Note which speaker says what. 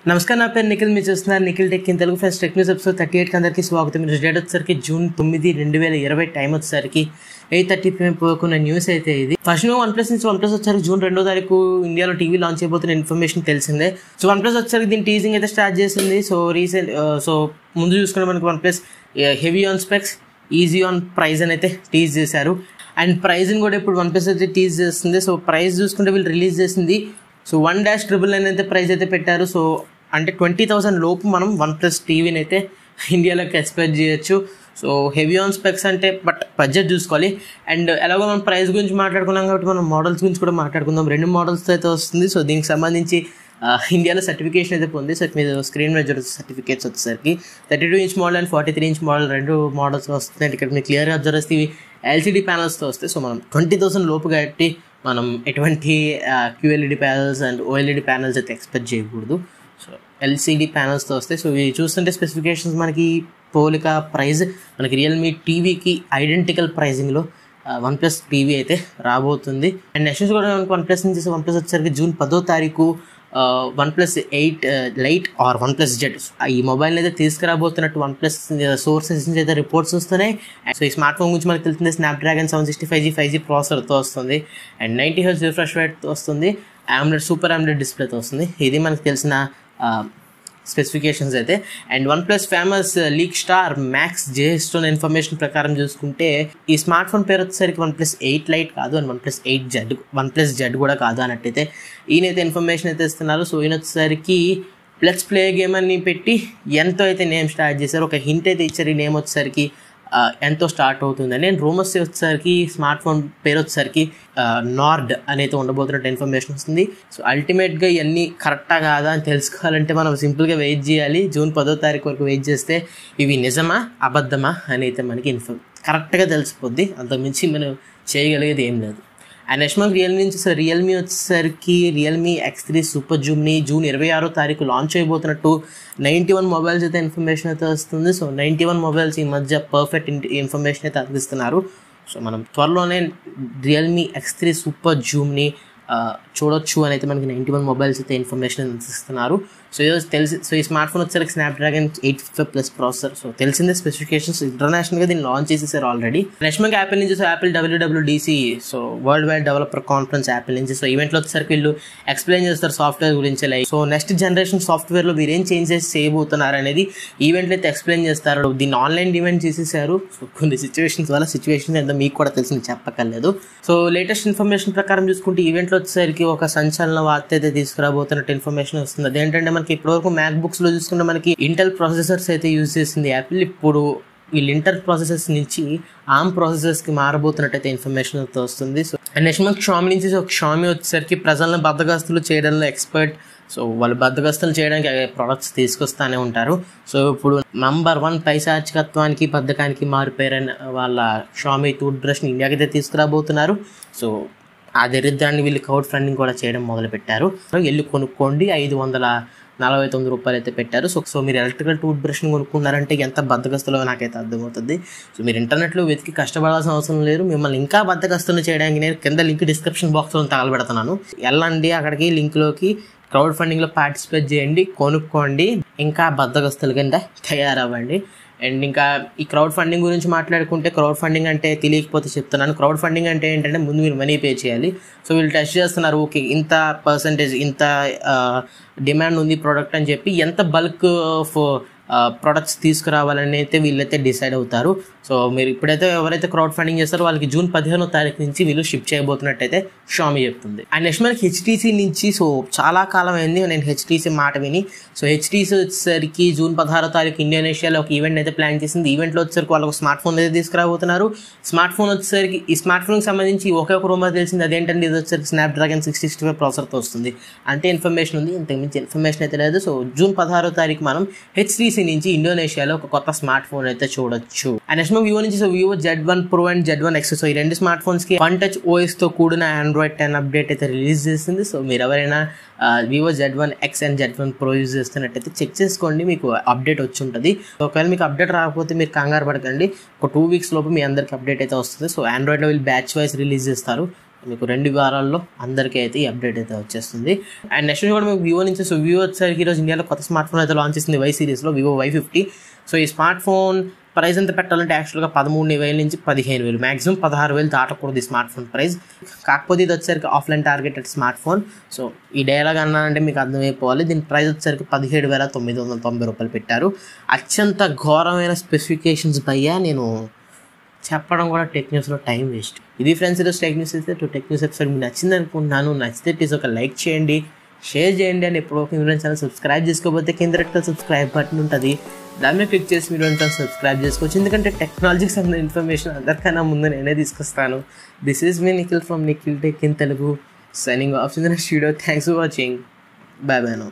Speaker 1: నమస్కారం, నా పేరు నిఖిల్. మీరు చూస్తున్నారు Nikhil tech in Telugu. First tech news episode 38 అందరికీ స్వాగతం. మీరు డేట్ వచ్చేసరికి జూన్ 9, 2020 టైం వచ్చేసరికి 8:30 PM పోకున్న న్యూస్ అయితే ఇది. ఫస్ట్ వన్ ప్లస్ నుంచి వన్ ప్లస్ వచ్చేసరికి జూన్ 2వ తారీఖు ఇండియాలో టీవీ లాంచ్ అయిపోతున్న ఇన్ఫర్మేషన్ తెలిసిందే. సో వన్ ప్లస్ వచ్చేసరికి దీని టీజింగ్ అయితే స్టార్ట్ చేసింది. సో ముందు చూసుకునే మనకి one plus heavy on specs, easy on price అని అయితే టీజ్ చేశారు. అండ్ ప్రైజ్ని కూడా ఇప్పుడు వన్ ప్లస్ అయితే టీజ్ చేస్తుంది. సో ప్రైస్ చూసుకుంటే వీళ్ళు రిలీజ్ చేసింది. సో 1-999 అయితే ప్రైస్ అయితే పెట్టారు. సో అంటే 20,000 లోపు మనం వన్ ప్లస్ టీవీని అయితే ఇండియాలోకి ఎక్స్పెక్ట్ చేయొచ్చు. సో హెవీ ఆన్ స్పెక్స్ అంటే బట్ బడ్జెట్ చూసుకోవాలి. అండ్ ఎలాగో మనం ప్రైస్ గురించి మాట్లాడుకున్నాం కాబట్టి మనం మోడల్స్ గురించి కూడా మాట్లాడుకుందాం. 2 మోడల్స్ అయితే వస్తుంది. సో దీనికి సంబంధించి ఇండియాలో సర్టిఫికేషన్ అయితే పొంది. సో మీరు స్క్రీన్ మీద చూడొచ్చు సర్టిఫికేట్స్ వచ్చేసరికి 32 inch model and 43 inch model 2 models వస్తున్నాయి. ఇక్కడ మీరు క్లియర్గా అబ్జర్వ్ చేస్తే ఇవి ఎల్సిడి ప్యానల్స్తో వస్తాయి. సో మనం 20,000 లోపు కాబట్టి మనం ఎటువంటి QLED panels and OLED panels అయితే ఎక్స్పెక్ట్ చేయకూడదు. సో ఎల్సిడి ప్యానల్స్తో వస్తాయి. సో ఇవి చూస్తుంటే స్పెసిఫికేషన్స్ మనకి పోలిక ప్రైస్ మనకి రియల్మీ టీవీకి ఐడెంటికల్ ప్రైజింగ్లో వన్ ప్లస్ టీవీ అయితే రాబోతుంది. అండ్ నెక్స్ట్ కూడా మనకి వన్ ప్లస్ నుంచి వన్ ప్లస్ వచ్చేసరికి జూన్ 10వ తారీఖు one plus 8 lite or one plus Z ఈ మొబైల్ని అయితే తీసుకురాబోతున్నట్టు వన్ ప్లస్ సోర్సెస్ నుంచి అయితే రిపోర్ట్స్ వస్తున్నాయి. సో ఈ స్మార్ట్ ఫోన్ గురించి మనకు తెలిసిందే స్నాప్డ్రాగన్ 765G 5G ప్రాసెసర్తో వస్తుంది. అండ్ 90Hz రిఫ్రెష్ రేట్తో వస్తుంది. AMOLED సూపర్ AMOLED డిస్ప్లేతో వస్తుంది. ఇది మనకు తెలిసిన స్పెసిఫికేషన్స్ అయితే. And one plus famous leak star Max జేస్టోన్ ఇన్ఫర్మేషన్ ప్రకారం చూసుకుంటే ఈ స్మార్ట్ ఫోన్ పేరు వచ్చేసరికి వన్ ప్లస్ 8 లైట్ కాదు and one plus 8 Z one plus Z కూడా కాదు అన్నట్టయితే ఈయనైతే ఇన్ఫర్మేషన్ అయితే ఇస్తున్నారు. సో ఈయన వచ్చేసరికి ప్లస్ ప్లే గేమ్ అని పెట్టి ఎంతో అయితే నేమ్ స్టార్ట్ చేశారు. ఒక హింట్ అయితే ఇచ్చారు. ఈ నేమ్ వచ్చేసరికి ఎంతో స్టార్ట్ అవుతుందని. అండ్ రూమర్స్ వచ్చేసరికి స్మార్ట్ ఫోన్ పేరు వచ్చేసరికి నార్డ్ అనేది ఉండబోతున్నట్టు ఇన్ఫర్మేషన్ వస్తుంది. సో అల్టిమేట్గా ఇవన్నీ కరెక్టా కాదా అని తెలుసుకోవాలంటే మనం సింపుల్గా వెయిట్ చేయాలి. జూన్ 10వ తారీఖు వరకు వెయిట్ చేస్తే ఇవి నిజమా అబద్ధమా అని అయితే మనకి కరెక్ట్గా తెలిసిపోద్ది. అంతకుమించి మనం చేయగలిగేది ఏం లేదు. అండ్ నెక్స్ట్ మనకి రియల్మీ వచ్చేసరికి రియల్మీ X3 సూపర్ జూమ్ని జూన్ 26వ తారీఖు లాంచ్ అయిపోతున్నట్టు 91 మొబైల్స్ అయితే ఇన్ఫర్మేషన్ అయితే వస్తుంది. సో 91 మొబైల్స్ ఈ మధ్య పర్ఫెక్ట్ ఇన్ఫర్మేషన్ అయితే అందిస్తున్నారు. సో మనం త్వరలోనే రియల్మీ X3 సూపర్ జూమ్ని చూడొచ్చు అని అయితే మనకి 91 మొబైల్స్ అయితే ఇన్ఫర్మేషన్ అందిస్తున్నారు. సో ఈ స్మార్ట్ ఫోన్ వచ్చేసరికి స్నాప్డ్రాగన్ 855+ ప్రాసెసర్. సో తెలిసిందే స్పెసిఫికేషన్స్ ఇంటర్నేషనల్గా దీన్ని లాంచ్ చేసేసారు ఆల్రెడీ. నెక్స్ట్ మనకి యాపిల్ నుంచి Apple WWDC so world wide developer conference Apple నుంచి సో ఈవెంట్లో వచ్చేసరికి వీళ్ళు ఎక్స్ప్లెయిన్ చేస్తారు సాఫ్ట్వేర్ గురించి. లైక్ సో నెక్స్ట్ జనరేషన్ సాఫ్ట్వేర్లో వీరు ఏం చేంజెస్ చేయబోతున్నారు అనేది ఈవెంట్లో అయితే ఎక్స్ప్లెయిన్ చేస్తారు. దీన్ని ఆన్లైన్ ఈవెంట్ చేసేసారు. సో కొన్ని సిచ్యువేషన్స్ వల్ల సిచ్యువేషన్ ఎంత మీకు కూడా తెలిసింది చెప్పక్కర్లేదు. సో లేటెస్ట్ ఇన్ఫర్మేషన్ ప్రకారం చూసుకుంటే ఈవెంట్లో వచ్చేసరికి ఒక సంచలన వార్త అయితే తీసుకురాబోతున్నట్టు ఇన్ఫర్మేషన్ వస్తుంది. అదేంటంటే మనకి ఇప్పటివరకు మ్యాక్ బుక్స్ లో చూసుకుంటే మనకి ఇంటెల్ ప్రాసెసర్స్ అయితే యూజ్ చేసింది యాపిల్. ఇప్పుడు వీళ్ళు ఇంటెల్ ప్రాసెసర్స్ నుంచి ARM ప్రాసెసర్స్ కి మారబోతున్నట్టయితే ఇన్ఫర్మేషన్ అయితే వస్తుంది. సో నెక్స్ట్ మనకి షామీ నుంచి షామీ వచ్చేసరికి ప్రజలను బద్దగస్తులు చేయడంలో ఎక్స్పర్ట్. సో వాళ్ళు బద్దగస్తులు చేయడానికి ప్రొడక్ట్స్ తీసుకొస్తానే ఉంటారు. సో ఇప్పుడు నంబర్ 1 పైశాచికత్వానికి బద్ధకానికి మారిపోయారని వాళ్ళ షామీ టూత్ బ్రష్ని ఇండియాకి అయితే తీసుకురాబోతున్నారు. సో ఆ దరిద్రాన్ని వీళ్ళు క్రౌడ్ ఫండింగ్ కూడా చేయడం మొదలుపెట్టారు. వెళ్ళి కొనుక్కోండి, 549 రూపాయలు అయితే పెట్టారు. సో మీరు ఎలక్ట్రికల్ టూత్ బ్రష్ని కొనుక్కున్నారంటే ఎంత బద్దగస్తులో నాకైతే అర్థమవుతుంది. సో మీరు ఇంటర్నెట్లో వెతికి కష్టపడాల్సిన అవసరం లేదు. మిమ్మల్ని ఇంకా బద్దగస్తులు చేయడానికి నేను కింద లింక్ డిస్క్రిప్షన్ బాక్స్లో తగలబెడుతున్నాను. వెళ్ళండి అక్కడికి, లింక్లోకి క్రౌడ్ ఫండింగ్లో పార్టిసిపేట్ చేయండి, కొనుక్కోండి, ఇంకా బద్దగస్తుల కింద తయారవ్వండి. అండ్ ఇంకా ఈ క్రౌడ్ ఫండింగ్ గురించి మాట్లాడుకుంటే క్రౌడ్ ఫండింగ్ అంటే తెలియకపోతే చెప్తున్నాను. క్రౌడ్ ఫండింగ్ అంటే ఏంటంటే ముందు మీరు మనీ పే చేయాలి. సో వీళ్ళు టెస్ట్ చేస్తున్నారు. ఓకే ఇంత పర్సంటేజ్ ఇంత డిమాండ్ ఉంది ప్రోడక్ట్ అని చెప్పి ఎంత బల్క్ ఆఫ్ ప్రొడక్ట్స్ తీసుకురావాలని అయితే వీళ్ళైతే డిసైడ్ అవుతారు. సో మీరు ఇప్పుడైతే ఎవరైతే క్రౌడ్ ఫండింగ్ చేస్తారో వాళ్ళకి జూన్ 15వ తారీఖు నుంచి వీళ్ళు షిప్ చేయబోతున్నట్టయితే షామీ చెప్తుంది. అండ్ నెక్స్ట్ మనకి HTC నుంచి సో చాలా కాలం అయింది నేను HTC మాట విని. సో HTC వచ్చేసరికి జూన్ 16వ తారీఖు ఇండోనేషియాలో ఒక ఈవెంట్ అయితే ప్లాన్ చేసింది. ఈవెంట్లో వచ్చేసరికి వాళ్ళకు స్మార్ట్ ఫోన్ అయితే తీసుకురాబోతున్నారు. స్మార్ట్ ఫోన్ వచ్చేసరికి ఈ స్మార్ట్ ఫోన్కి సంబంధించి ఒకే ఒక రూమర్ తెలిసింది. అదేంటంటే ఇది వచ్చేసరికి స్నాప్డ్రాగన్ 665 ప్రాసెసర్తో వస్తుంది. అంతే ఇన్ఫర్మేషన్ ఉంది, ఇంతకుమించి ఇన్ఫర్మేషన్ అయితే లేదు. సో జూన్ 16వ తారీఖు మనం HTC నుంచి ఇండోనేషియాలో ఒక కొత్త స్మార్ట్ ఫోన్ అయితే చూడొచ్చు. అండ్ నెక్స్ట్ వివో నుంచి వివో Z1 Pro అండ్ Z1 X. సో ఈ 2 స్మార్ట్ ఫోన్స్ కి వన్ టచ్ OS తో కూడిన Android 10 అప్డేట్ అయితే రిలీజ్ చేసింది. సో మీరు ఎవరైనా vivo Z1 X and Z1 Pro use చేస్తున్నట్టయితే చెక్ చేసుకోండి, మీకు అప్డేట్ వచ్చి ఉంటుంది. ఒకవేళ మీకు అప్డేట్ రాకపోతే మీరు కంగారు పడకండి, ఒక 2 వీక్స్ లోపు మీ అందరికి అప్డేట్ అయితే వస్తుంది. సో ఆండ్రాయిడ్లో వీళ్ళు బ్యాచ్ వైజ్ రిలీజ్ చేస్తారు. మీకు 2 వారాల్లో అందరికీ అయితే ఈ అప్డేట్ అయితే వచ్చేస్తుంది. అండ్ నెక్స్ట్ కూడా మీకు వివో నుంచి, సో వివో వచ్చేసరికి ఈరోజు ఇండియాలో కొత్త స్మార్ట్ ఫోన్ అయితే లాంచ్ చేసింది వై సిరీస్లో, వివో Y50. సో ఈ స్మార్ట్ ఫోన్ ప్రైస్ ఎంత పెట్టాలంటే యాక్చువల్గా 13,000 నుంచి 15,000, మ్యాక్సిమం 16,000 దాటకూడదు ఈ స్మార్ట్ ఫోన్ ప్రైస్. కాకపోతే ఇది వచ్చేసరికి offline targeted smart phone. So ఈ డైలాగ్ అన్నానంటే మీకు అర్థమైపోవాలి. దీని ప్రైస్ వచ్చేసరికి 17,990 రూపాయలు పెట్టారు. అత్యంత ఘోరమైన స్పెసిఫికేషన్స్ భయ్యా, నేను చెప్పడం కూడా టెక్ న్యూస్లో టైం వేస్ట్. ఇది ఫ్రెండ్స్ ఈరోజు టెక్ న్యూస్ అయితే. టెక్ న్యూస్ ఎపిసోడ్ మీకు నచ్చింది అనుకుంటున్నాను. నచ్చితే ప్లీజ్ ఒక లైక్ చేయండి, షేర్ చేయండి. అండ్ ఎప్పుడు మీరు ఛానల్ సబ్స్క్రైబ్ చేసుకోకపోతే కింద రెడ్ కలర్ సబ్స్క్రైబ్ బటన్ ఉంటుంది, దాని మీద క్లిక్ చేసి మీరు ఛానల్ సబ్స్క్రైబ్ చేసుకోవచ్చు. ఎందుకంటే టెక్నాలజీకి సంబంధించిన ఇన్ఫర్మేషన్ అందరికన్నా ముందు నేనే తీసుకొస్తాను. This is me Nikhil from Nikhil tech in Telugu, signing off in the next video. Thanks for watching. By by now.